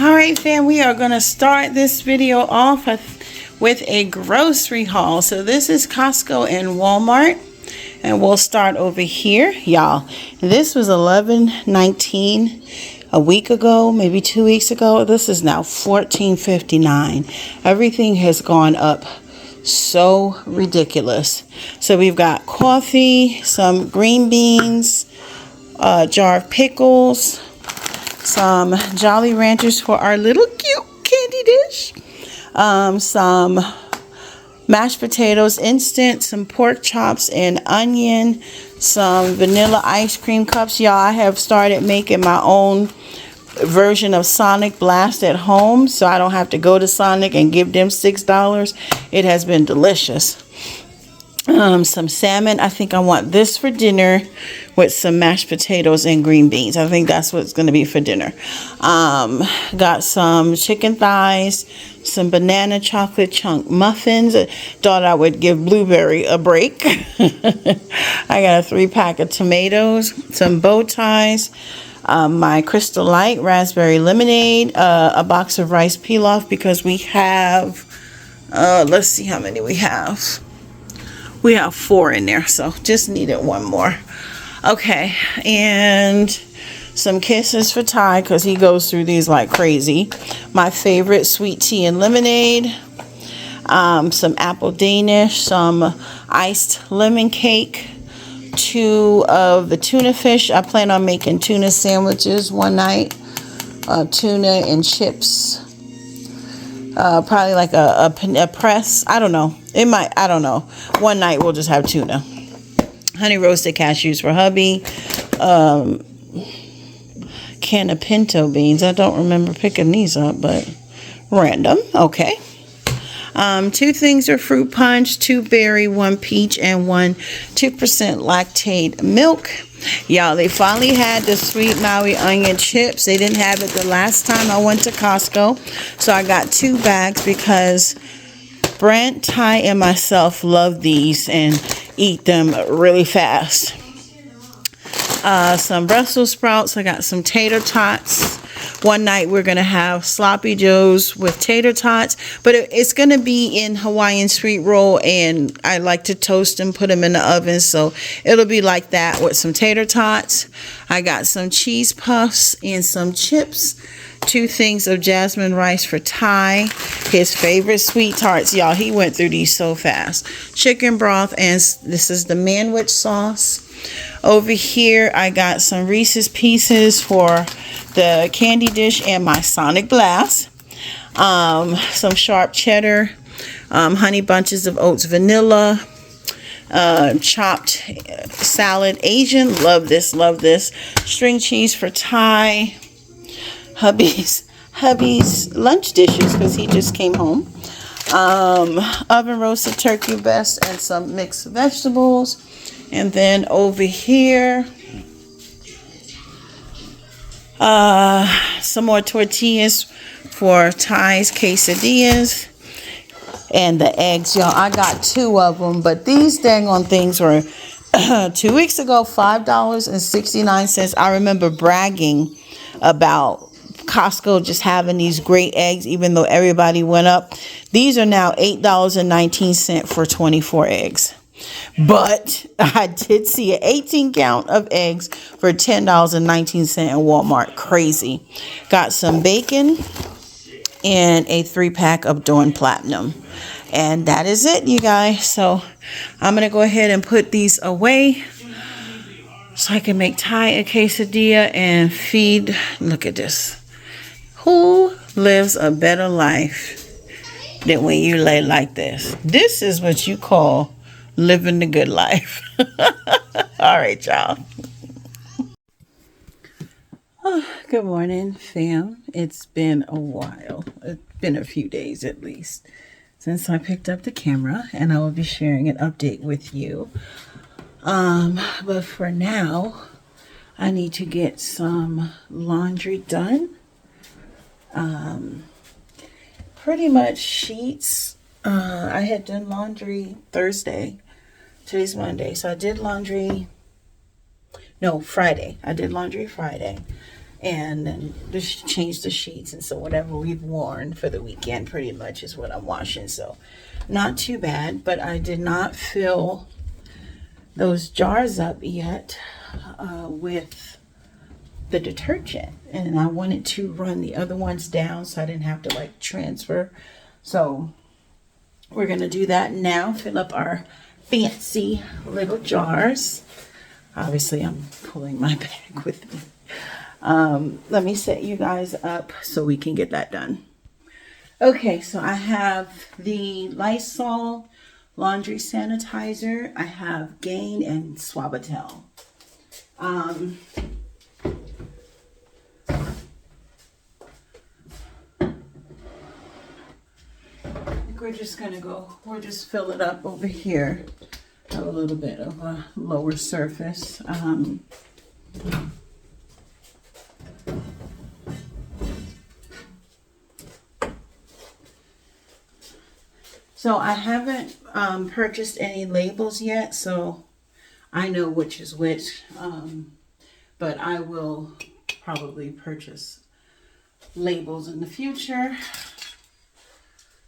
Alright fam, we are going to start this video off with a grocery haul. So this is Costco and Walmart, and we'll start over here, y'all. This was $11.19 a week ago, maybe 2 weeks ago. This is now $14.59. Everything has gone up so ridiculous. So we've got coffee, some green beans, a jar of pickles, some Jolly Ranchers for our little cute candy dish, some mashed potatoes instant, some pork chops and onion, some vanilla ice cream cups. Y'all, I have started making my own version of Sonic Blast at home, so I don't have to go to Sonic and give them $6. It has been delicious. Some salmon. I think I want this for dinner with some mashed potatoes and green beans. I think that's what's going to be for dinner. Got some chicken thighs, some banana chocolate chunk muffins. Thought I would give Blueberry a break. I got a 3-pack of tomatoes, some bow ties, my Crystal Light raspberry lemonade, a box of rice pilaf because we have, let's see how many we have. We have 4 in there, so just needed one more. Okay, and some kisses for Ty because he goes through these like crazy. My favorite sweet tea and lemonade. Some apple Danish, some iced lemon cake, 2 of the tuna fish. I plan on making tuna sandwiches one night. Tuna and chips. Probably like a press. I don't know. It might. I don't know. One night we'll just have tuna. Honey roasted cashews for hubby. Can of pinto beans. I don't remember picking these up, but random. Okay. 2 things are fruit punch, 2 berry, 1 peach, and 1 2% lactate milk. Y'all, they finally had the sweet Maui onion chips. They didn't have it the last time I went to Costco. So I got 2 bags because Brent, Ty, and myself love these and eat them really fast. Some Brussels sprouts. I got some tater tots. One night we're going to have sloppy joes with tater tots, but it's going to be in Hawaiian sweet roll, and I like to toast them, put them in the oven, so it'll be like that with some tater tots. I got some cheese puffs and some chips. 2 things of jasmine rice for Ty, his favorite sweet tarts. Y'all, he went through these so fast. Chicken broth, and this is the manwich sauce. Over here, I got some Reese's Pieces for the candy dish and my Sonic Blast. Some sharp cheddar, honey bunches of oats vanilla, chopped salad Asian. Love this, love this. String cheese for Ty. Hubby's lunch dishes because he just came home. Oven roasted turkey breast and some mixed vegetables. And then over here, some more tortillas for Ty's quesadillas. And the eggs, y'all. I got 2 of them, but these dang on things were 2 weeks ago, $5.69. I remember bragging about Costco just having these great eggs, even though everybody went up. These are now $8.19 for 24 eggs. But I did see an 18 count of eggs for $10.19 at Walmart. Crazy. Got some bacon. and a 3-pack of Dawn Platinum. And that is it, you guys. So I'm going to go ahead and put these away so I can make Ty a quesadilla and feed. Look at this. Who lives a better life than when you lay like this? This is what you call living the good life. All right, y'all. Oh, good morning, fam. It's been a while. It's been a few days at least since I picked up the camera, and I will be sharing an update with you. But for now, I need to get some laundry done. Pretty much sheets. I had done laundry Thursday. Today's Monday, so I did laundry. No, Friday. I did laundry Friday, and then just changed the sheets, and so whatever we've worn for the weekend pretty much is what I'm washing. So not too bad, but I did not fill those jars up yet with the detergent, and I wanted to run the other ones down so I didn't have to like transfer. So we're gonna do that now. Fill up our fancy little jars. Obviously I'm pulling my bag with me. Let me set you guys up so we can get that done. Okay, so I have the Lysol laundry sanitizer. I have Gain and Suavitel. I think we're just gonna we'll just fill it up over here. Have a little bit of a lower surface. So I haven't purchased any labels yet, so I know which is which, but I will probably purchase labels in the future.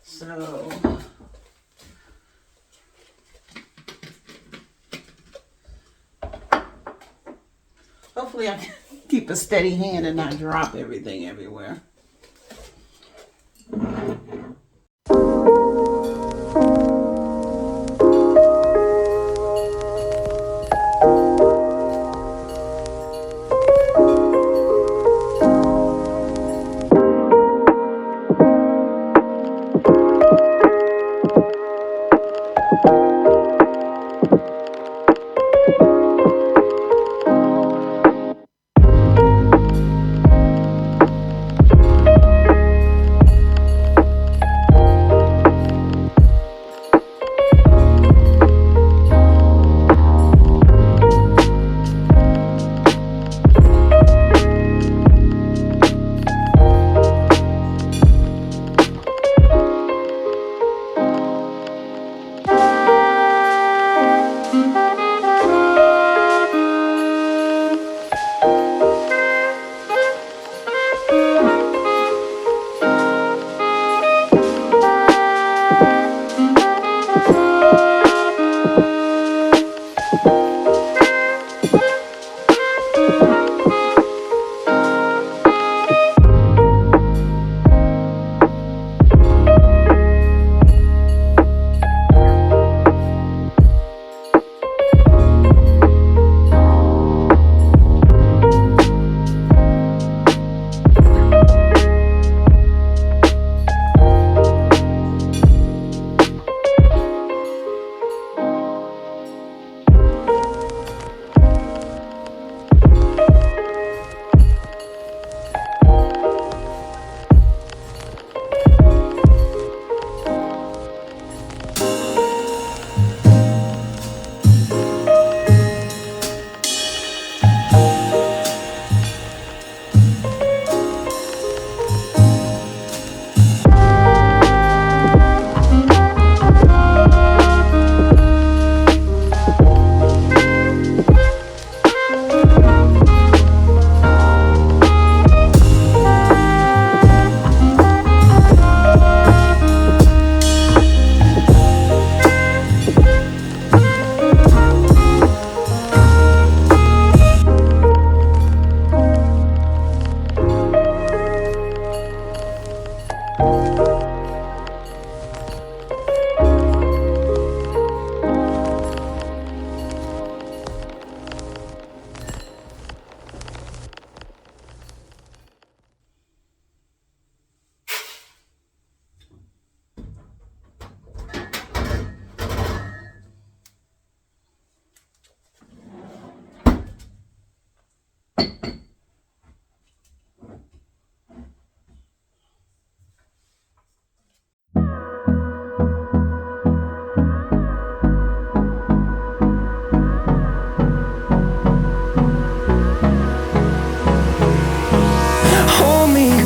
So hopefully I can keep a steady hand and not drop everything everywhere.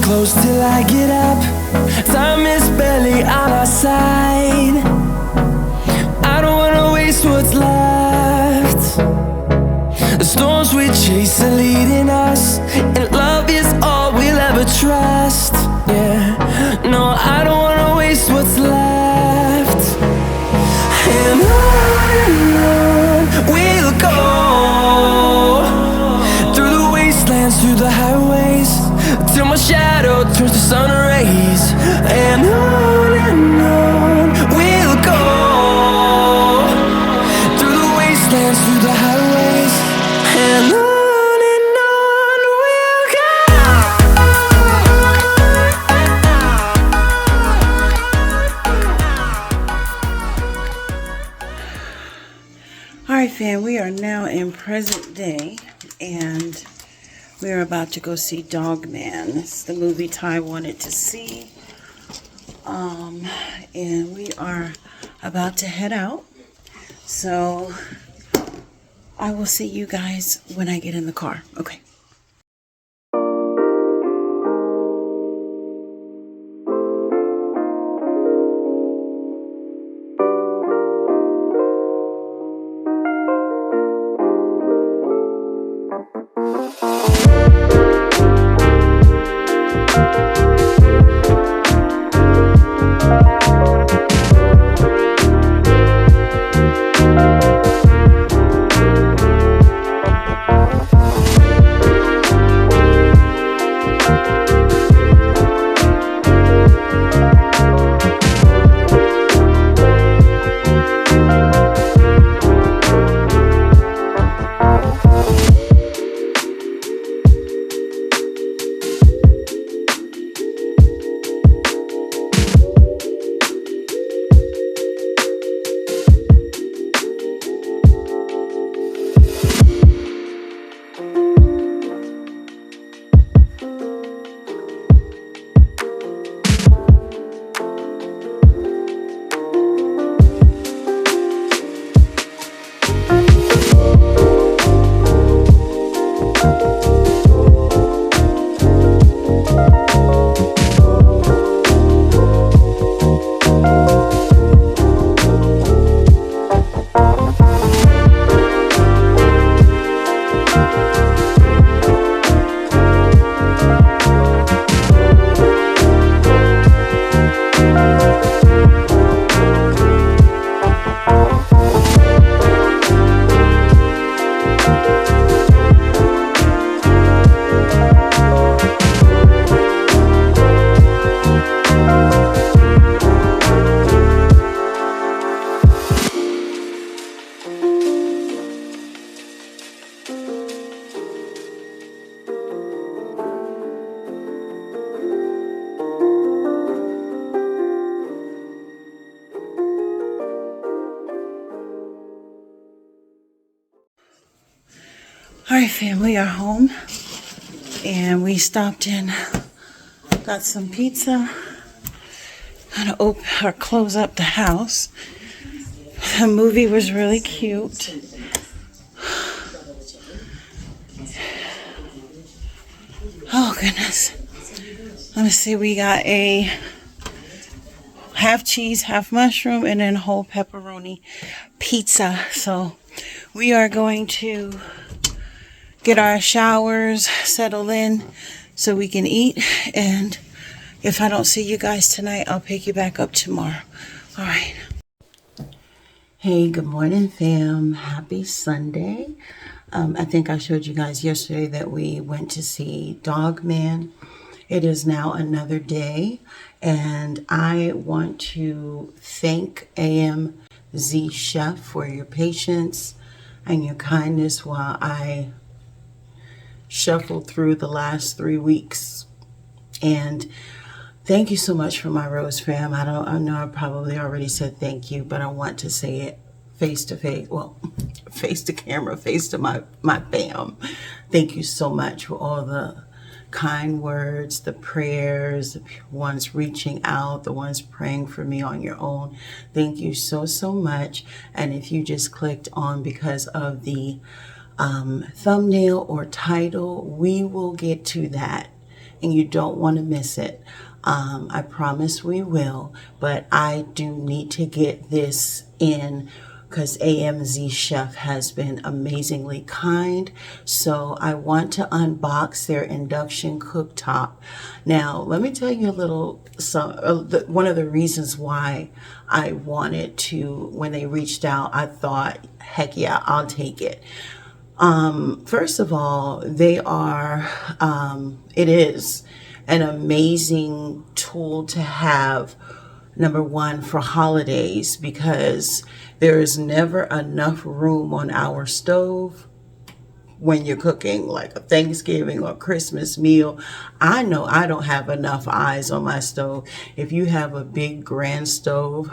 Close till I get up. Time is barely on our side. I don't wanna waste what's left. The storms we chase are leading us, and love is all we'll ever trust. Yeah, no, I don't wanna waste what's left. And on we'll go, through the wastelands, through the highways, till my shadow turns to sun rays. And on we'll go, through the wastelands, through the highways, and on we'll go. All right, fam, we are now in present day, and we're about to go see Dog Man. It's the movie Ty wanted to see. And we are about to head out. So I will see you guys when I get in the car. Okay. All right, fam, we are home, and we stopped in, got some pizza, gonna open or close up the house. The movie was really cute. Oh goodness. Let me see, we got a half cheese, half mushroom, and then whole pepperoni pizza. So we are going to get our showers, settle in so we can eat. And if I don't see you guys tonight, I'll pick you back up tomorrow. All right. Hey, good morning, fam. Happy Sunday. I think I showed you guys yesterday that we went to see Dog Man. It is now another day, and I want to thank AMZCHEF for your patience and your kindness while I shuffled through the last 3 weeks. And thank you so much for my Rose fam. I know I probably already said thank you, but I want to say it face to face, well, face to camera, face to my fam. Thank you so much for all the kind words, the prayers, the ones reaching out, the ones praying for me on your own. Thank you so, so much. And if you just clicked on because of the thumbnail or title, we will get to that and you don't want to miss it. I promise we will, but I do need to get this in because AMZCHEF has been amazingly kind. So I want to unbox their induction cooktop. Now, let me tell you a little, one of the reasons why I wanted to, when they reached out, I thought, heck yeah, I'll take it. First of all, they are, it is an amazing tool to have, number one, for holidays, because there is never enough room on our stove when you're cooking like a Thanksgiving or Christmas meal. I know I don't have enough eyes on my stove. If you have a big grand stove,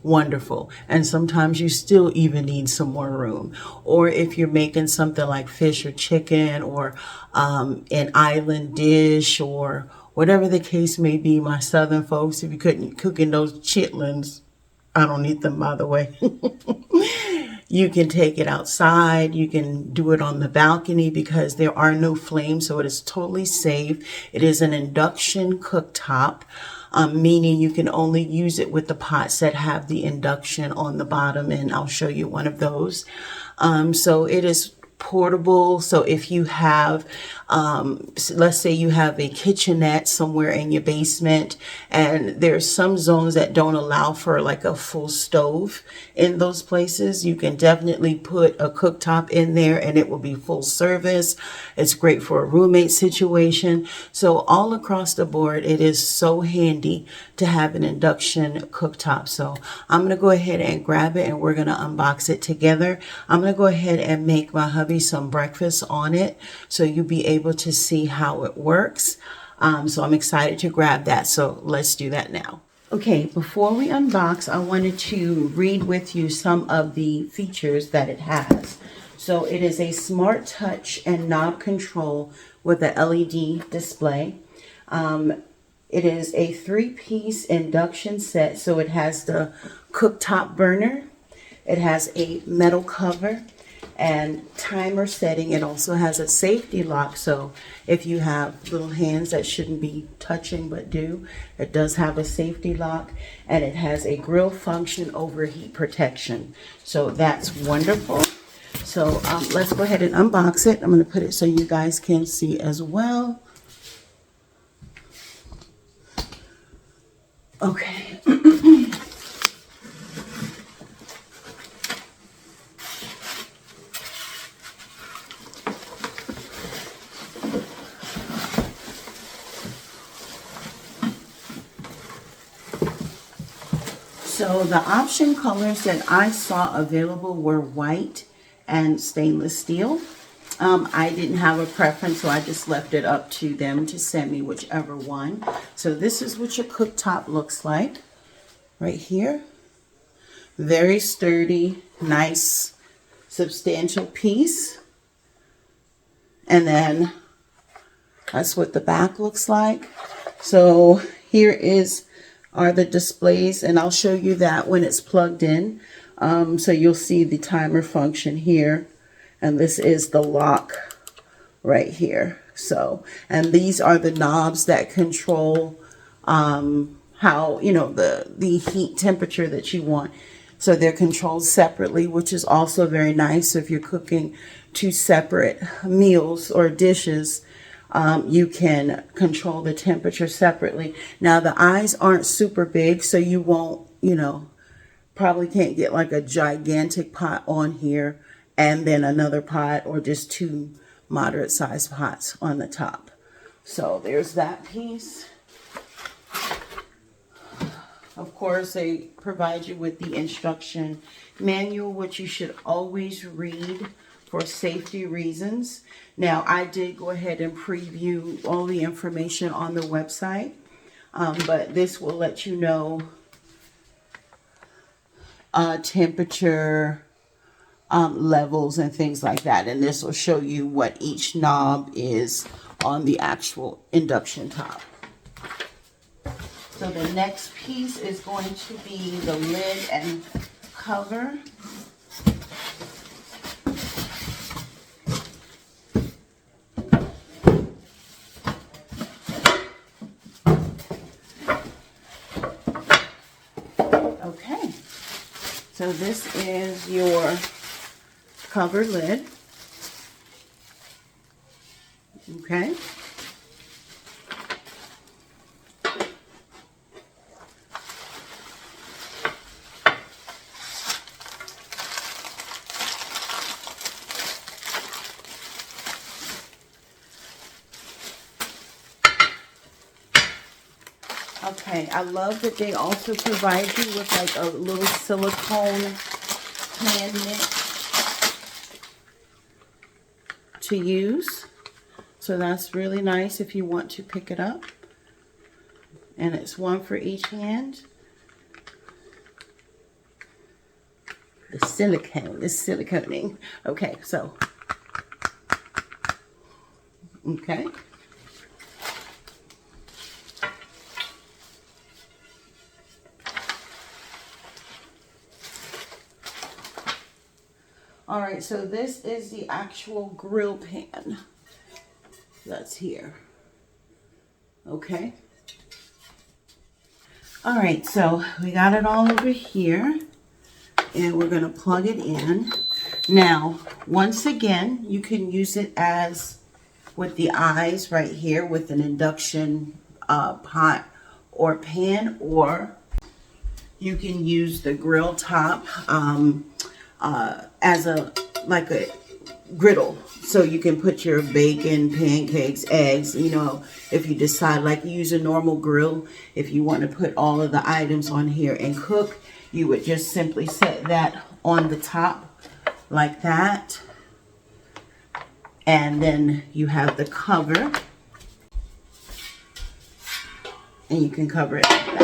wonderful. And sometimes you still even need some more room. Or if you're making something like fish or chicken or an island dish or whatever the case may be, my southern folks, if you couldn't cook in those chitlins, I don't eat them, by the way. You can take it outside. You can do it on the balcony because there are no flames, so it is totally safe. It is an induction cooktop, meaning you can only use it with the pots that have the induction on the bottom, and I'll show you one of those. So it is portable. So if you have, let's say you have a kitchenette somewhere in your basement, and there's some zones that don't allow for like a full stove in those places, you can definitely put a cooktop in there and it will be full service. It's great for a roommate situation. So all across the board, it is so handy to have an induction cooktop. So I'm going to go ahead and grab it and we're going to unbox it together. I'm going to go ahead and make my hubby some breakfast on it so you'll be able to see how it works. So I'm excited to grab that. So let's do that now. Okay, before we unbox, I wanted to read with you some of the features that it has. So it is a smart touch and knob control with a LED display. It is a 3-piece induction set. So it has the cooktop burner. It has a metal cover and timer setting. It also has a safety lock, so if you have little hands that shouldn't be touching but do, it does have a safety lock, and it has a grill function overheat protection. So that's wonderful. So let's go ahead and unbox it. I'm going to put it so you guys can see as well. Okay. So the option colors that I saw available were white and stainless steel. I didn't have a preference, so I just left it up to them to send me whichever one. So this is what your cooktop looks like right here. Very sturdy, nice, substantial piece. And then that's what the back looks like. So here are the displays, and I'll show you that when it's plugged in. So you'll see the timer function here, and this is the lock right here. So, and these are the knobs that control how, you know, the heat temperature that you want. So they're controlled separately, which is also very nice. So if you're cooking 2 separate meals or dishes, you can control the temperature separately. Now the eyes aren't super big, so you won't, you know, probably can't get like a gigantic pot on here and then another pot, or just 2 moderate sized pots on the top. So there's that piece. Of course, they provide you with the instruction manual, which you should always read for safety reasons. Now, I did go ahead and preview all the information on the website, but this will let you know temperature levels and things like that. And this will show you what each knob is on the actual induction top. So the next piece is going to be the lid and cover. Okay, so this is your cover lid. Okay. Okay, I love that they also provide you with like a little silicone hand mitt to use. So that's really nice if you want to pick it up. And it's one for each hand. The silicone is siliconing. Okay, so. Okay. All right, so this is the actual grill pan that's here. Okay. All right, so we got it all over here, and we're gonna plug it in. Now, once again, you can use it as with the eyes right here with an induction pot or pan, or you can use the grill top as a griddle, so you can put your bacon, pancakes, eggs, you know, if you decide, like, you use a normal grill, if you want to put all of the items on here and cook, you would just simply set that on the top like that, and then you have the cover, and you can cover it like that.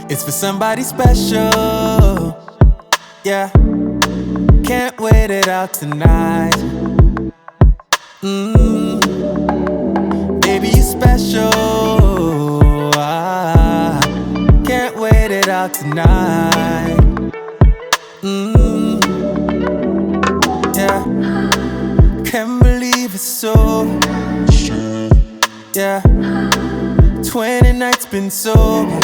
It's for somebody special. Yeah, can't wait it out tonight. Baby, you're special. Can't wait it out tonight. Yeah, can't believe it's so. Yeah, 20 nights been sober.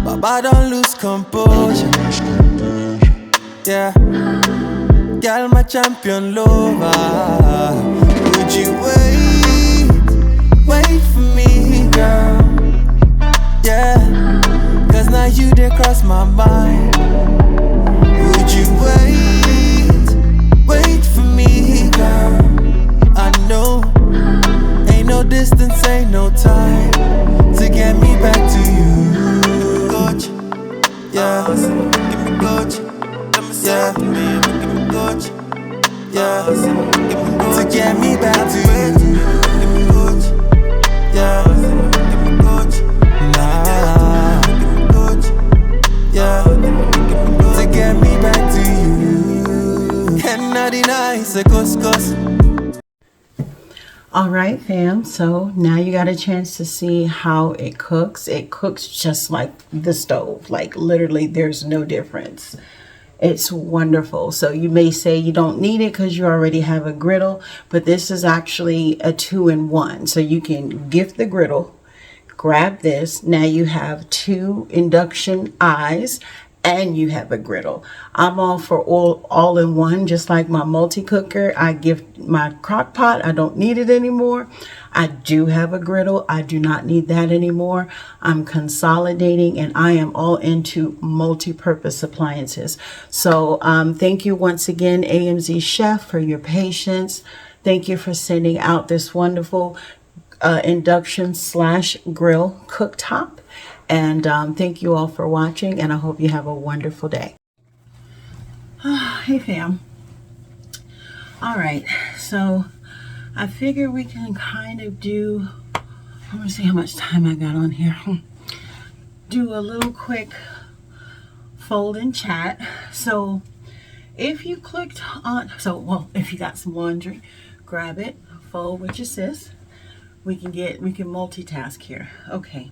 Baba don't lose composure. Yeah, girl, my champion lover. Would you wait for me, girl? Yeah, cause now you did cross my mind. Would you wait for me, girl? I know, ain't no distance, ain't no time to get me back to you. Coach, yeah, give me coach, yeah, give me coach, yeah, to get me back to you. Give me coach, yeah, give me coach, nah, give me coach, yeah, to get me back to you. And not deny it's a couscous. All right, fam, so now you got a chance to see how it cooks. It cooks just like the stove, like literally there's no difference. It's wonderful. So you may say you don't need it because you already have a griddle, but this is actually a 2-in-1. So you can gift the griddle, grab this. Now you have 2 induction eyes and you have a griddle. I'm all for all in one, just like my multi-cooker. I gift my crock pot. I don't need it anymore. I do have a griddle. I do not need that anymore. I'm consolidating and I am all into multi-purpose appliances. So thank you once again, AMZCHEF, for your patience. Thank you for sending out this wonderful induction/grill cooktop. And thank you all for watching, and I hope you have a wonderful day. Hey fam. All right, so I figure we can kind of do, I'm gonna see how much time I got on here. Do a little quick fold and chat. So if you clicked on, if you got some laundry, grab it, fold with your sis. We can multitask here. Okay.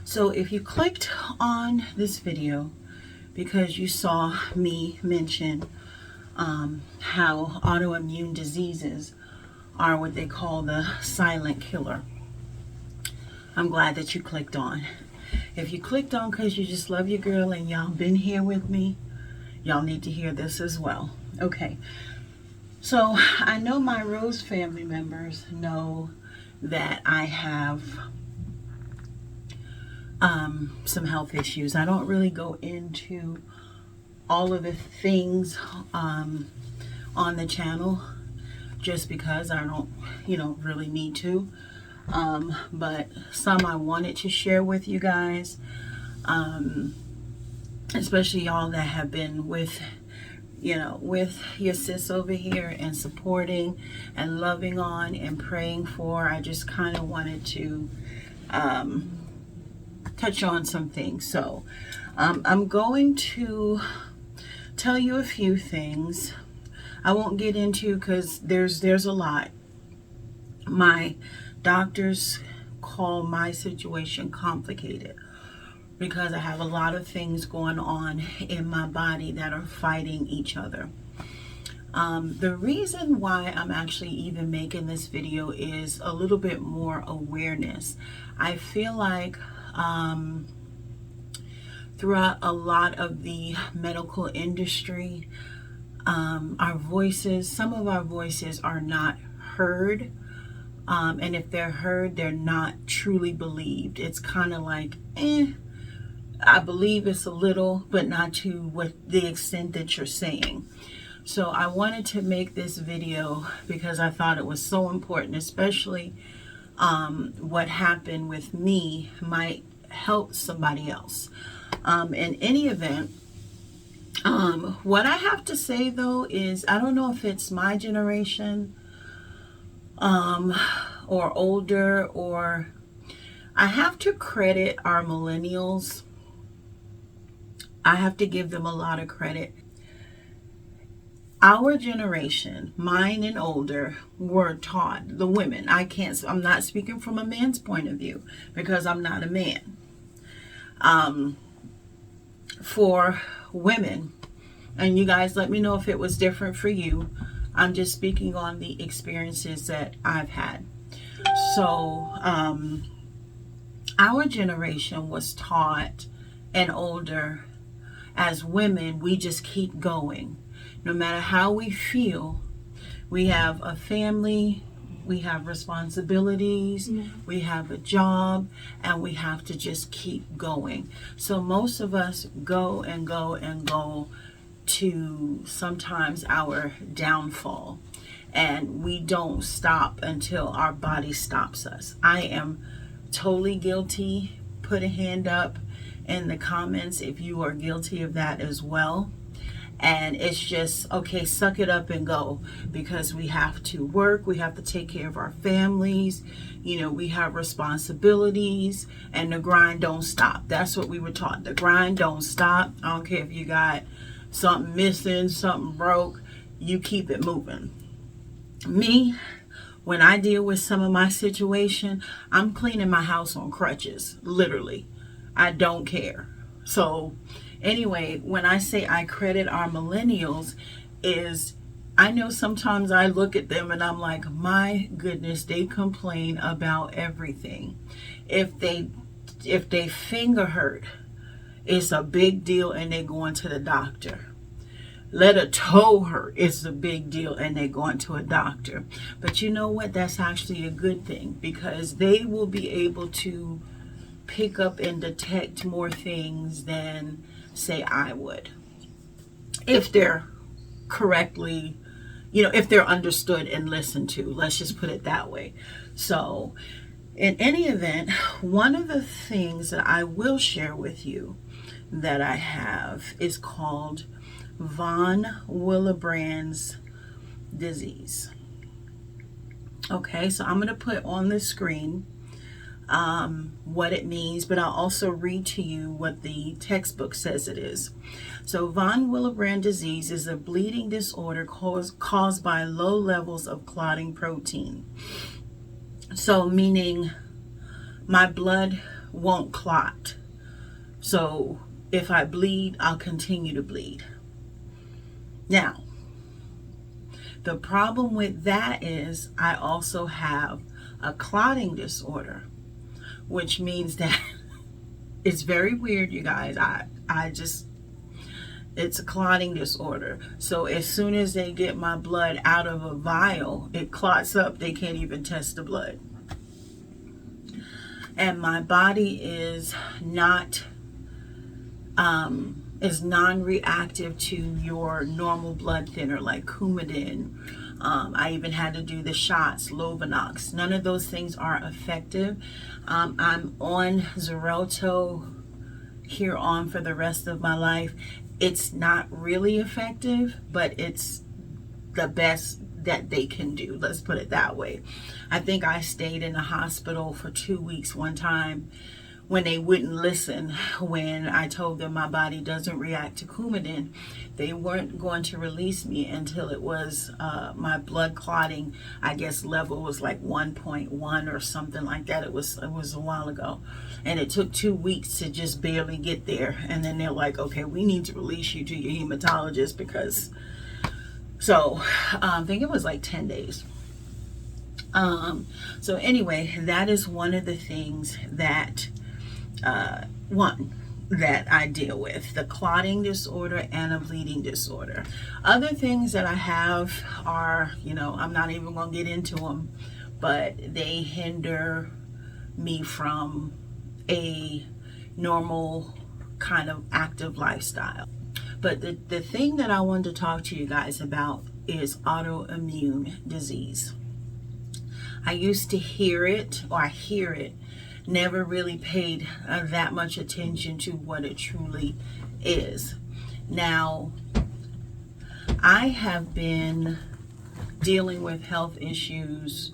So if you clicked on this video because you saw me mention how autoimmune diseases are what they call the silent killer, I'm glad that you clicked on. If you clicked on because you just love your girl and y'all been here with me, y'all need to hear this as well. Okay. So I know my Rose family members know that I have some health issues. I don't really go into all of the things on the channel just because I don't, really need to. But some I wanted to share with you guys, especially y'all that have been with your sis over here and supporting and loving on and praying for. I just kind of wanted to touch on some things. So I'm going to tell you a few things. I won't get into because there's a lot. My doctors call my situation complicated because I have a lot of things going on in my body that are fighting each other. The reason why I'm actually even making this video is a little bit more awareness. I feel like throughout a lot of the medical industry, some of our voices are not heard. And if they're heard, they're not truly believed. It's kind of like, I believe it's a little, but not to the extent that you're saying. So I wanted to make this video because I thought it was so important, especially what happened with me might help somebody else. In any event, what I have to say though is, I don't know if it's my generation or older, or I have to credit our millennials. I have to give them a lot of credit. Our generation, mine and older, were taught, the women, I'm not speaking from a man's point of view because I'm not a man. For women, and you guys let me know if it was different for you. I'm just speaking on the experiences that I've had. So, our generation was taught, and older, as women, we just keep going. No matter how we feel, we have a family, we have responsibilities, we have a job, and we have to just keep going. So most of us go and go and go to sometimes our downfall, and we don't stop until our body stops us. I am totally guilty. Put a hand up in the comments if you are guilty of that as well. And it's just, okay, suck it up and go, because we have to work, we have to take care of our families, we have responsibilities, and the grind don't stop. That's what we were taught. The grind don't stop. I don't care if you got something missing, something broke, you keep it moving. Me, when I deal with some of my situation, I'm cleaning my house on crutches, literally. I don't care. So anyway, when I say I credit our millennials, is I know sometimes I look at them and I'm like, my goodness, they complain about everything. If they finger hurt, it's a big deal and they going to the doctor. Let a toe hurt, it's a big deal and they going to a doctor. But you know what? That's actually a good thing, because they will be able to pick up and detect more things than, say, I would, if they're correctly, if they're understood and listened to. Let's just put it that way. So in any event, one of the things that I will share with you that I have is called von Willebrand's disease. Okay, so I'm going to put on the screen what it means, but I'll also read to you what the textbook says it is. So von Willebrand disease is a bleeding disorder caused by low levels of clotting protein. So meaning my blood won't clot. So if I bleed, I'll continue to bleed. Now, the problem with that is I also have a clotting disorder, which means that it's very weird, you guys. It's a clotting disorder. So as soon as they get my blood out of a vial, it clots up. They can't even test the blood. And my body is non-reactive to your normal blood thinner like Coumadin. I even had to do the shots, Lovenox. None of those things are effective. I'm on Xarelto here on for the rest of my life. It's not really effective, but it's the best that they can do. Let's put it that way. I think I stayed in the hospital for 2 weeks one time when they wouldn't listen. When I told them my body doesn't react to Coumadin, they weren't going to release me until it was my blood clotting, I guess, level was like 1.1 or something like that. It was a while ago, and it took 2 weeks to just barely get there. And then they're like, okay, we need to release you to your hematologist, because I think it was like 10 days. So anyway, that is one of the things that that I deal with, the clotting disorder and a bleeding disorder. Other things that I have are, I'm not even going to get into them, but they hinder me from a normal kind of active lifestyle. But the thing that I wanted to talk to you guys about is autoimmune disease. I used to hear it, or I hear it, never really paid that much attention to what it truly is. Now, I have been dealing with health issues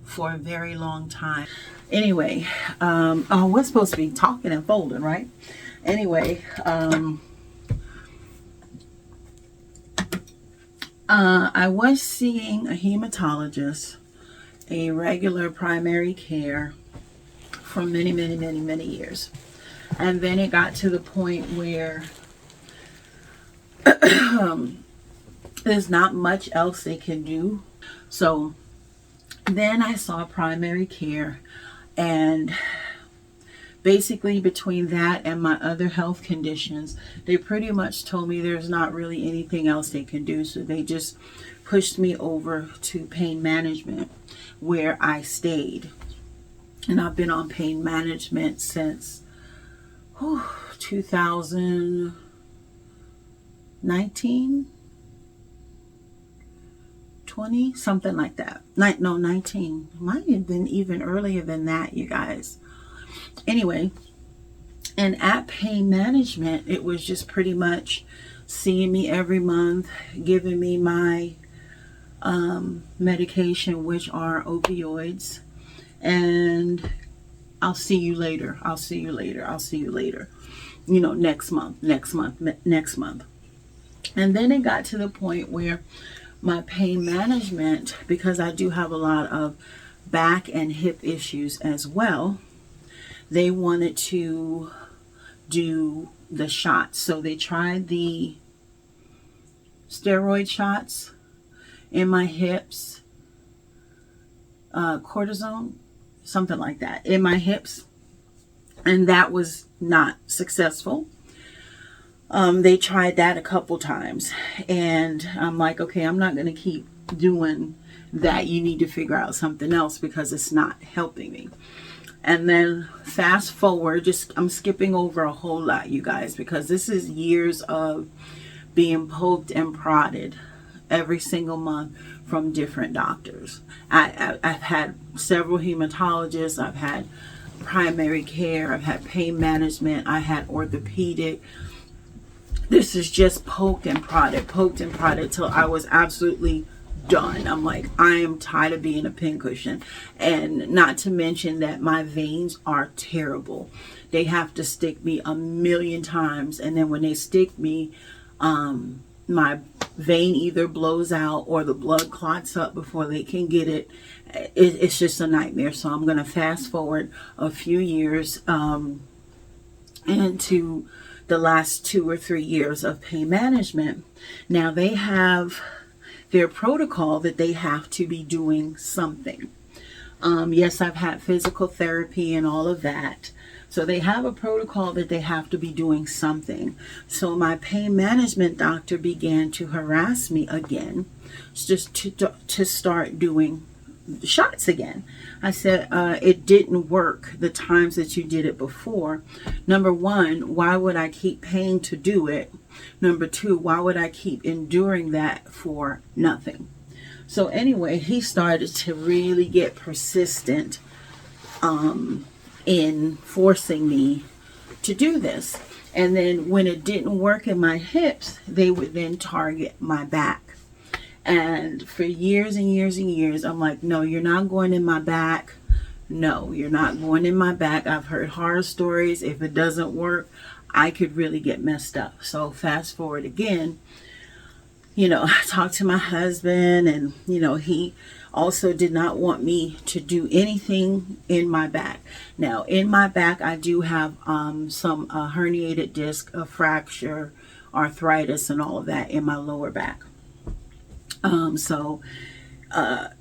for a very long time. Anyway, we're supposed to be talking and folding, right? Anyway, I was seeing a hematologist, a regular primary care, for many years. And then it got to the point where there's not much else they can do. So then I saw primary care, and basically between that and my other health conditions, they pretty much told me there's not really anything else they can do. So they just pushed me over to pain management, where I stayed. And I've been on pain management since 2019, 20, something like that. No, 19. Might have been even earlier than that, you guys. Anyway, and at pain management, it was just pretty much seeing me every month, giving me my medication, which are opioids, and I'll see you later. I'll see you later. I'll see you later. You know, next month. And then it got to the point where my pain management, because I do have a lot of back and hip issues as well, they wanted to do the shots. So they tried the steroid shots in my hips, cortisone, something like that, in my hips, and that was not successful. They tried that a couple times, and I'm like, okay, I'm not going to keep doing that. You need to figure out something else, because it's not helping me. And then fast forward, I'm skipping over a whole lot, you guys, because this is years of being poked and prodded every single month from different doctors. I've had several hematologists, I've had primary care, I've had pain management, I had orthopedic. This is just poked and prodded till I was absolutely done. I'm like, I am tired of being a pincushion. And not to mention that my veins are terrible. They have to stick me 1,000,000 times, and then when they stick me, my vein either blows out or the blood clots up before they can get it. It's just a nightmare. So I'm going to fast forward a few years into the last 2 or 3 years of pain management. Now they have their protocol that they have to be doing something. Yes, I've had physical therapy and all of that. So they have a protocol that they have to be doing something. So my pain management doctor began to harass me again, just to start doing shots again. I said, it didn't work the times that you did it before. Number one, why would I keep paying to do it? Number two, why would I keep enduring that for nothing? So anyway, he started to really get persistent in forcing me to do this. And then when it didn't work in my hips, they would then target my back. And for years and years and years, I'm like, no, you're not going in my back. No, you're not going in my back. I've heard horror stories. If it doesn't work, I could really get messed up. So fast forward again, you know, I talked to my husband, and, you know, he also did not want me to do anything in my back. Now, in my back, I do have some herniated disc, a fracture, arthritis, and all of that in my lower back. So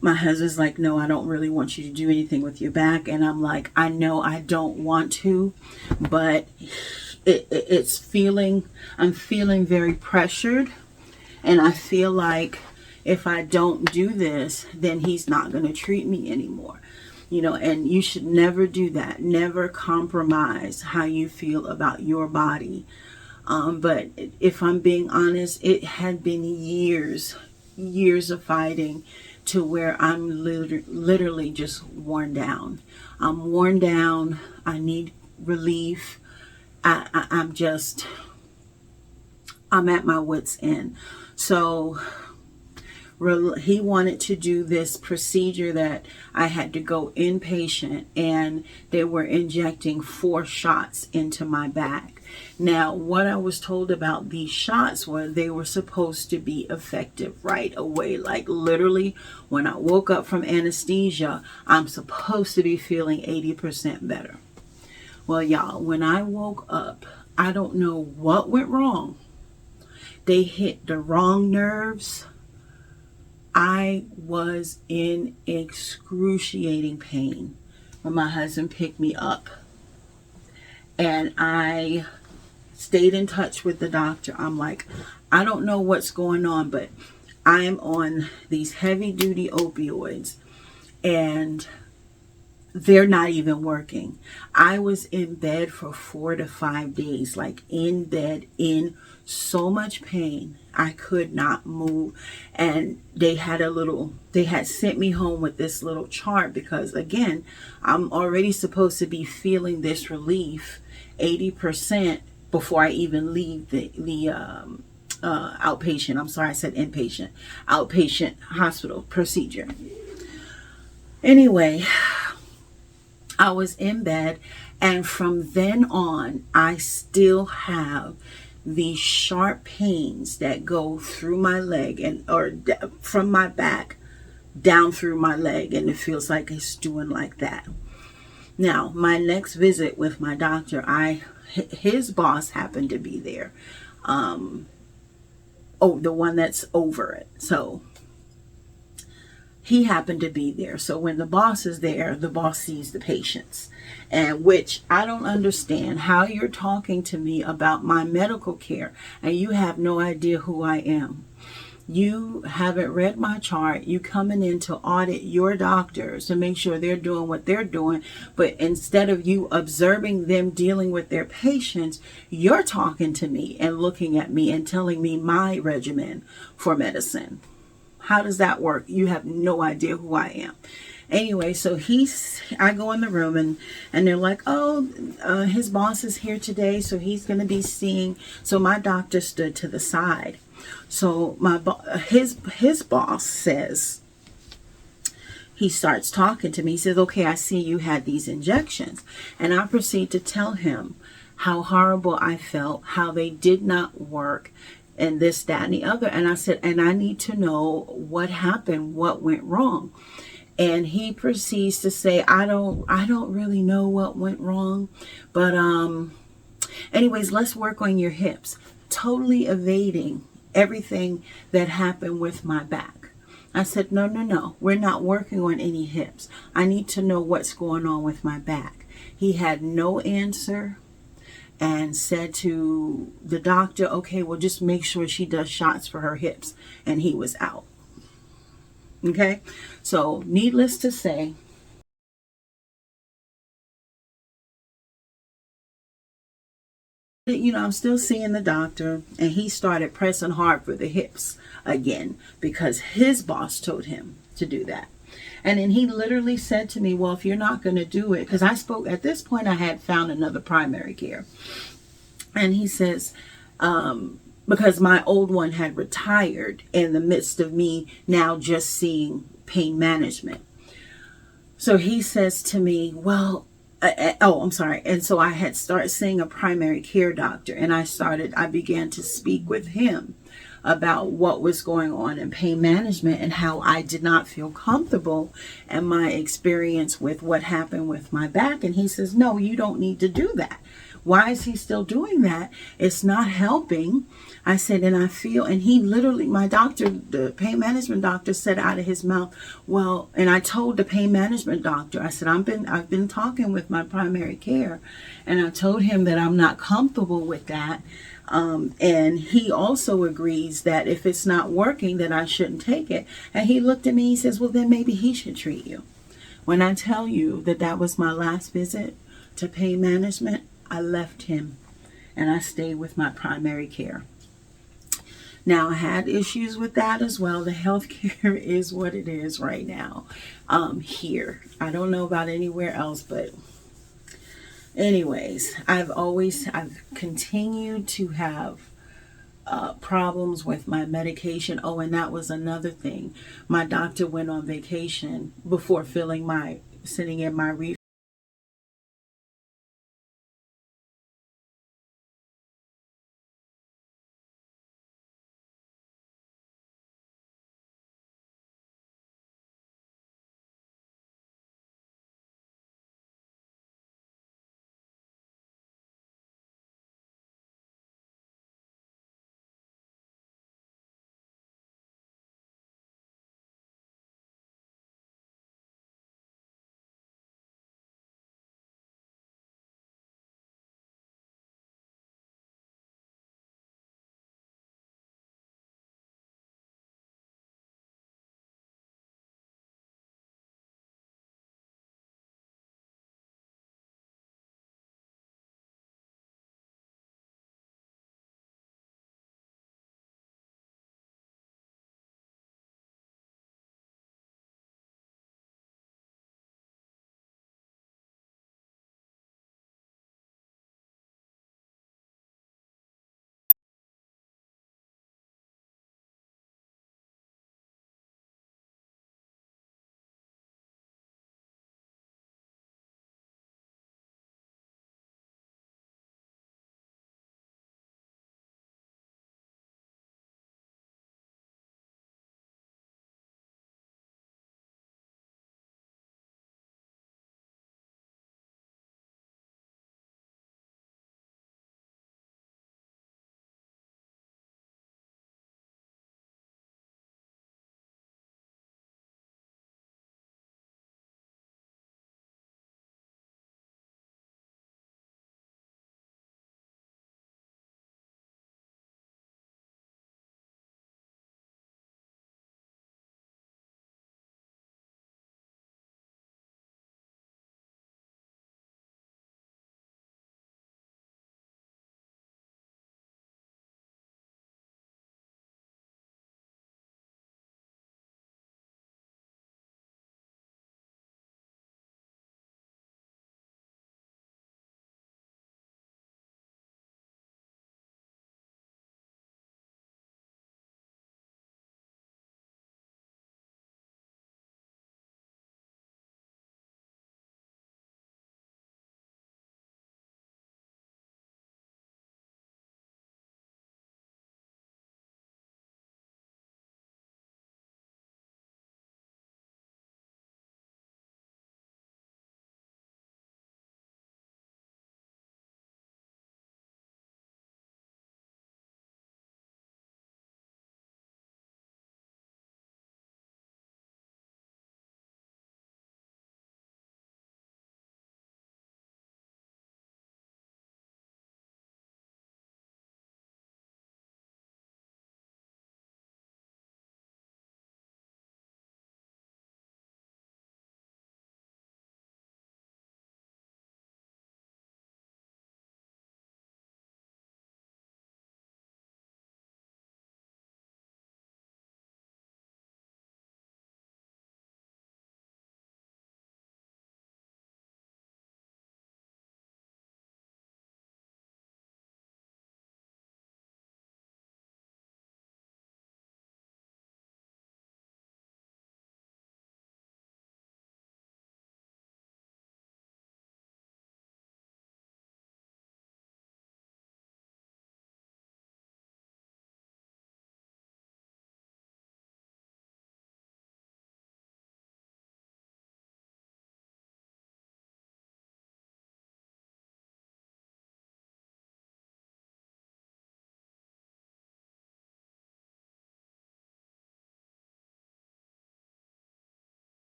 my husband's like, no, I don't really want you to do anything with your back. And I'm like, I know I don't want to, but I'm feeling very pressured. And I feel like if I don't do this, then he's not going to treat me anymore. You know, and you should never do that. Never compromise how you feel about your body. But if I'm being honest, it had been years of fighting to where I'm literally just worn down. I'm worn down. I need relief. I'm at my wit's end. So he wanted to do this procedure that I had to go inpatient, and they were injecting 4 shots into my back. Now, what I was told about these shots was they were supposed to be effective right away. Like literally, when I woke up from anesthesia, I'm supposed to be feeling 80% better. Well, y'all, when I woke up, I don't know what went wrong. They hit the wrong nerves. I was in excruciating pain when my husband picked me up. And I stayed in touch with the doctor. I'm like, I don't know what's going on, but I'm on these heavy duty opioids and they're not even working. I was in bed for 4 to 5 days, like in bed, in so much pain. I could not move. And they had sent me home with this little chart because, again, I'm already supposed to be feeling this relief 80% before I even leave the outpatient. I'm sorry, I said inpatient. Outpatient hospital procedure. Anyway, I was in bed, and from then on, I still have these sharp pains that go through my leg from my back down through my leg, and it feels like it's doing like that. Now, my next visit with my doctor, his boss happened to be there. The one that's over it. So he happened to be there. So when the boss is there, the boss sees the patients. And which I don't understand how you're talking to me about my medical care and you have no idea who I am. You haven't read my chart. You coming in to audit your doctors to make sure they're doing what they're doing. But instead of you observing them dealing with their patients, you're talking to me and looking at me and telling me my regimen for medicine. How does that work? You have no idea who I am. Anyway, so I go in the room and they're like, his boss is here today, so he's going to be seeing. So my doctor stood to the side. So his boss says, he starts talking to me. He says, okay, I see you had these injections. And I proceed to tell him how horrible I felt, how they did not work, and this, that, and the other. And I said, and I need to know what happened, what went wrong. And he proceeds to say, I don't really know what went wrong, but anyways, let's work on your hips. Totally evading everything that happened with my back. I said, no, we're not working on any hips. I need to know what's going on with my back. He had no answer and said to the doctor, okay, well, just make sure she does shots for her hips. And he was out. Okay, so needless to say, I'm still seeing the doctor, and he started pressing hard for the hips again because his boss told him to do that. And then he literally said to me, well, if you're not going to do it, because at this point I had found another primary care. And he says, because my old one had retired in the midst of me now just seeing pain management. So he says to me, well, I'm sorry. And so I had started seeing a primary care doctor, and I began to speak with him about what was going on in pain management and how I did not feel comfortable and my experience with what happened with my back. And he says, no, you don't need to do that. Why is he still doing that? It's not helping. I said, and I feel, and he literally, my doctor, the pain management doctor, said out of his mouth, well, and I told the pain management doctor, I said, I've been talking with my primary care, and I told him that I'm not comfortable with that. And he also agrees that if it's not working, that I shouldn't take it. And he looked at me, he says, well, then maybe he should treat you. When I tell you that was my last visit to pain management, I left him and I stayed with my primary care. Now, I had issues with that as well. The healthcare is what it is right now here. I don't know about anywhere else, but anyways, I've continued to have problems with my medication. Oh, and that was another thing. My doctor went on vacation before sending in my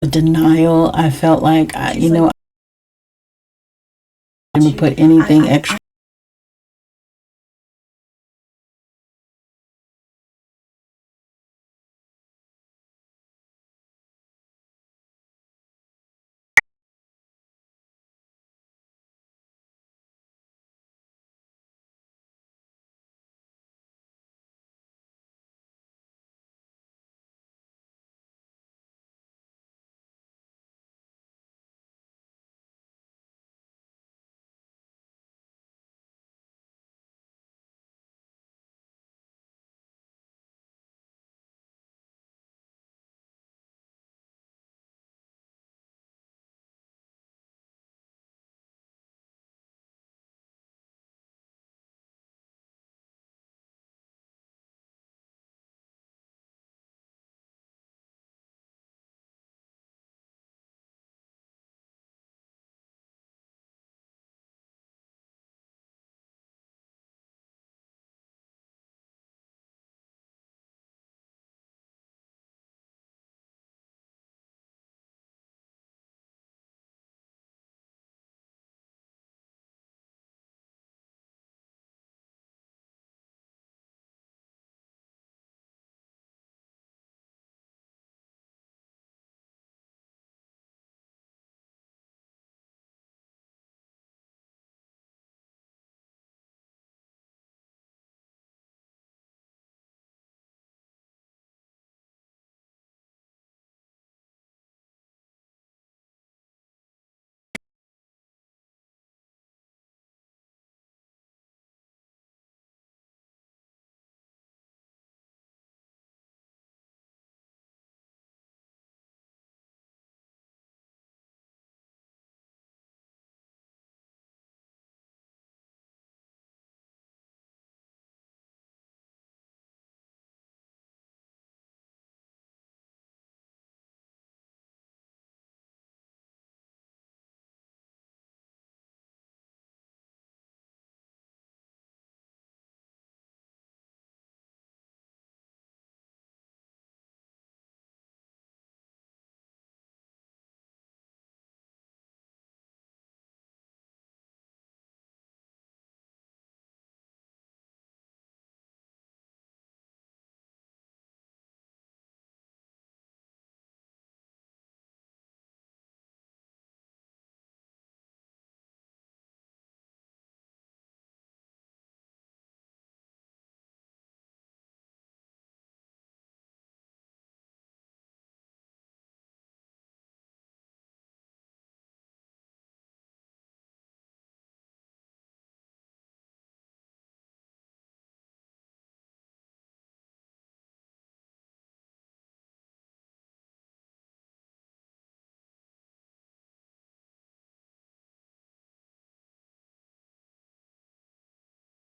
the denial. I felt like, I didn't put anything extra.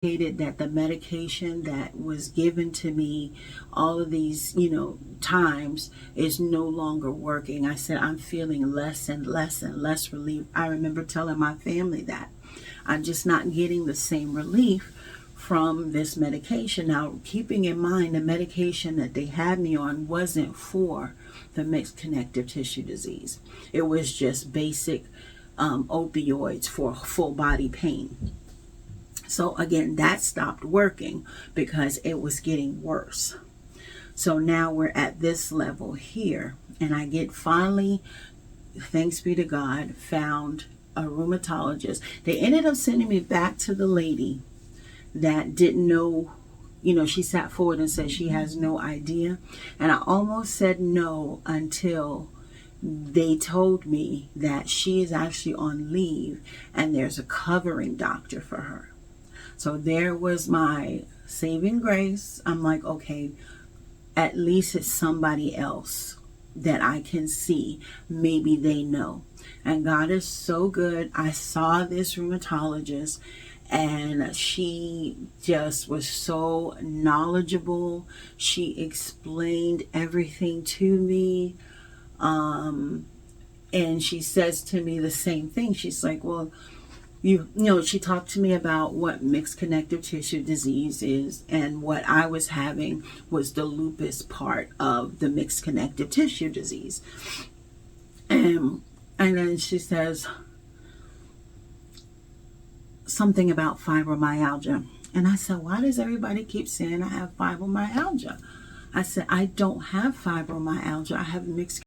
That the medication that was given to me all of these times is no longer working. I said I'm feeling less and less and less relief. I remember telling my family that I'm just not getting the same relief from this medication. Now, keeping in mind the medication that they had me on wasn't for the mixed connective tissue disease. It was just basic opioids for full body pain. So again, that stopped working because it was getting worse. So now we're at this level here, and I get finally, thanks be to God, found a rheumatologist. They ended up sending me back to the lady that didn't know, she sat forward and said she has no idea. And I almost said no until they told me that she is actually on leave and there's a covering doctor for her. So there was my saving grace. I'm like, okay, at least it's somebody else that I can see. Maybe they know. And God is so good. I saw this rheumatologist and she just was so knowledgeable. She explained everything to me. And she says to me the same thing. She's like, well, she talked to me about what mixed connective tissue disease is, and what I was having was the lupus part of the mixed connective tissue disease. And then she says something about fibromyalgia. And I said, why does everybody keep saying I have fibromyalgia? I said, I don't have fibromyalgia. I have mixed.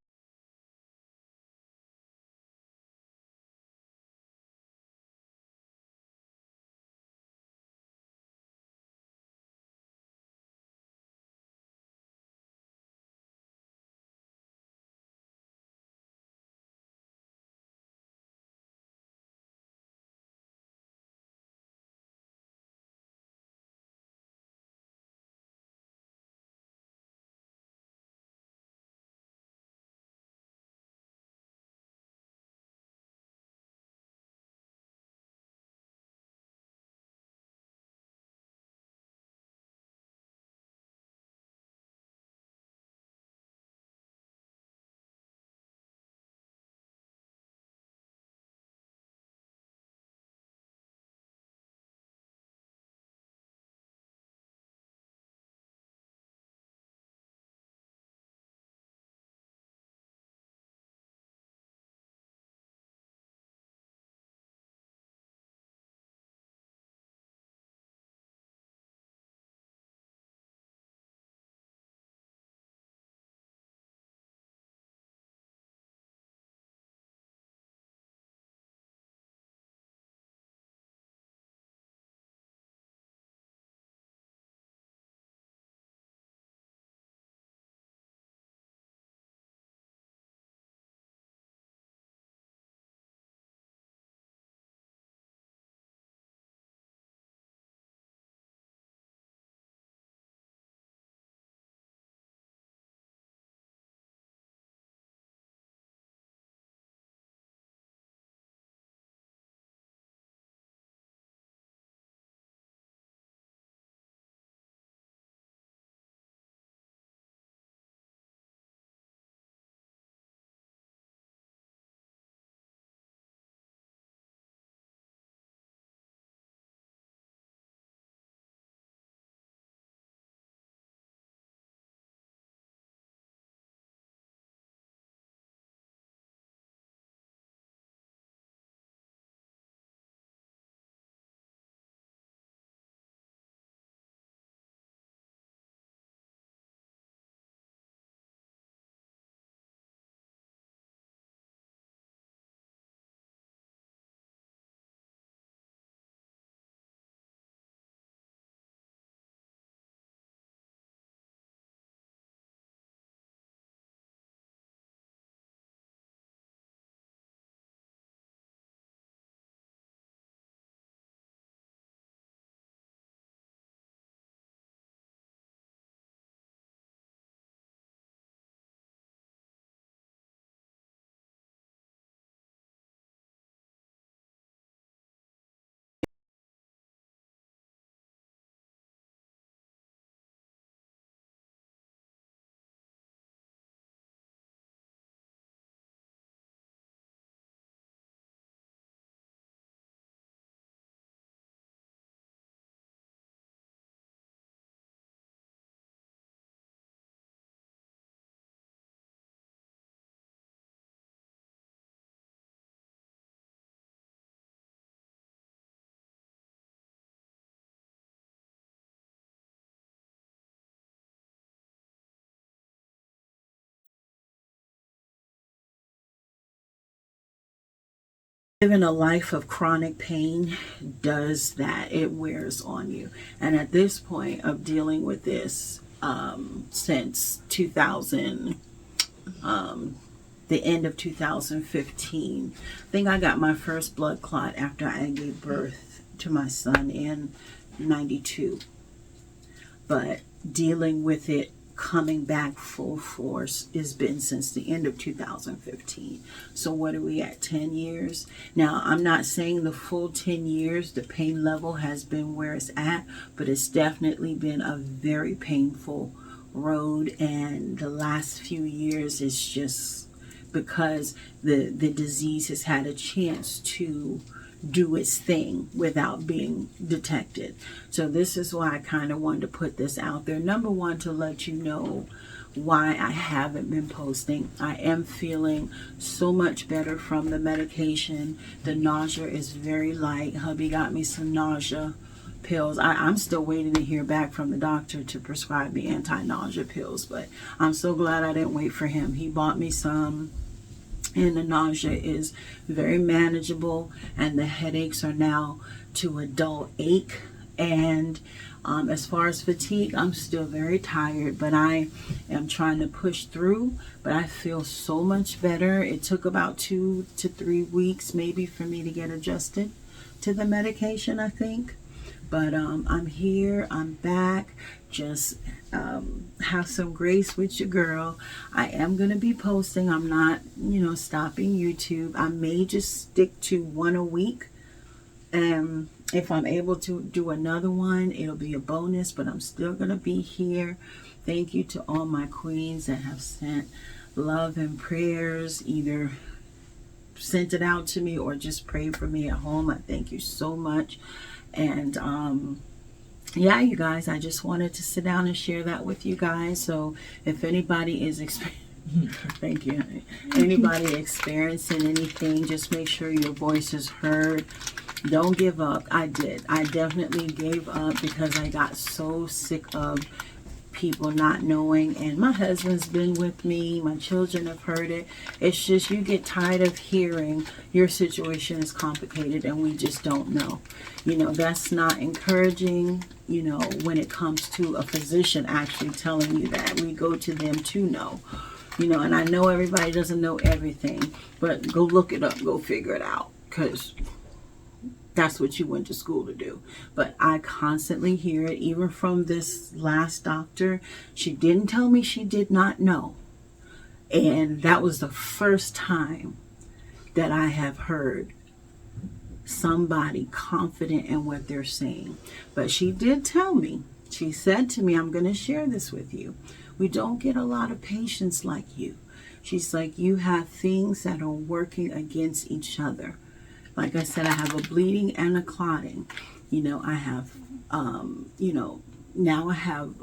Living a life of chronic pain does that. It wears on you. And at this point of dealing with this since 2000, the end of 2015, I think I got my first blood clot after I gave birth to my son in 92. But dealing with it coming back full force has been since the end of 2015. So what are we at, 10 years? Now, I'm not saying the full 10 years, the pain level has been where it's at, but it's definitely been a very painful road. And the last few years is just because the disease has had a chance to do its thing without being detected. So this is why I kind of wanted to put this out there. Number one, to let you know why I haven't been posting. I am feeling so much better from the medication. The nausea is very light. Hubby got me some nausea pills. I'm still waiting to hear back from the doctor to prescribe me anti-nausea pills, but I'm so glad I didn't wait for him. He bought me some, and the nausea is very manageable, and the headaches are now to a dull ache. And as far as fatigue, I'm still very tired, but I am trying to push through. But I feel so much better. It took about 2 to 3 weeks maybe for me to get adjusted to the medication, I think. But I'm here, I'm back. Just have some grace with your girl. I am going to be posting. I'm not, stopping YouTube. I may just stick to one a week. And if I'm able to do another one, it'll be a bonus, but I'm still going to be here. Thank you to all my queens that have sent love and prayers, either sent it out to me or just prayed for me at home. I thank you so much. And yeah, you guys, I just wanted to sit down and share that with you guys. So if anybody is thank you. Anybody experiencing anything, just make sure your voice is heard. Don't give up. I did. I definitely gave up because I got so sick of people not knowing. And my husband's been with me. My children have heard it. It's just you get tired of hearing your situation is complicated and we just don't know. That's not encouraging, when it comes to a physician actually telling you that. We go to them to know. And I know everybody doesn't know everything, but go look it up. Go figure it out, because that's what you went to school to do. But I constantly hear it, even from this last doctor. She didn't tell me she did not know. And that was the first time that I have heard somebody confident in what they're saying. But she did tell me. She said to me, I'm going to share this with you. We don't get a lot of patients like you. She's like, you have things that are working against each other. Like I said, I have a bleeding and a clotting. I have, now I have,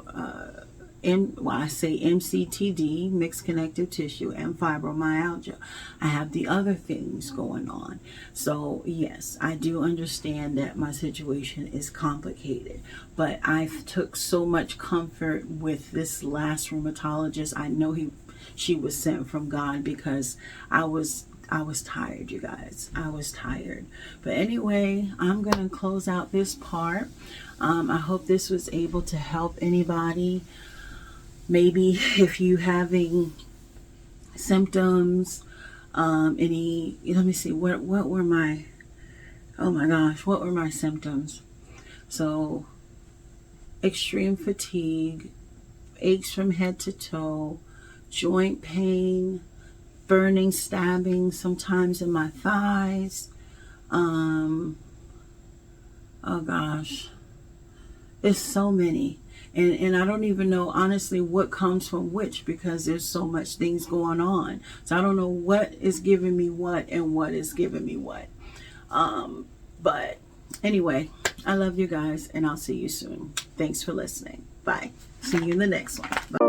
I say MCTD, mixed connective tissue, and fibromyalgia. I have the other things going on. So yes, I do understand that my situation is complicated, but I took so much comfort with this last rheumatologist. I know she was sent from God, because I was tired, you guys. I was tired. But anyway, I'm going to close out this part. I hope this was able to help anybody. Maybe if you having symptoms, let me see, what were my, oh my gosh, what were my symptoms? So, extreme fatigue, aches from head to toe, joint pain, burning, stabbing, sometimes in my thighs. Oh gosh, there's so many. And I don't even know, honestly, what comes from which, because there's so much things going on. So I don't know what is giving me what and what is giving me what. But anyway, I love you guys, and I'll see you soon. Thanks for listening. Bye. See you in the next one. Bye.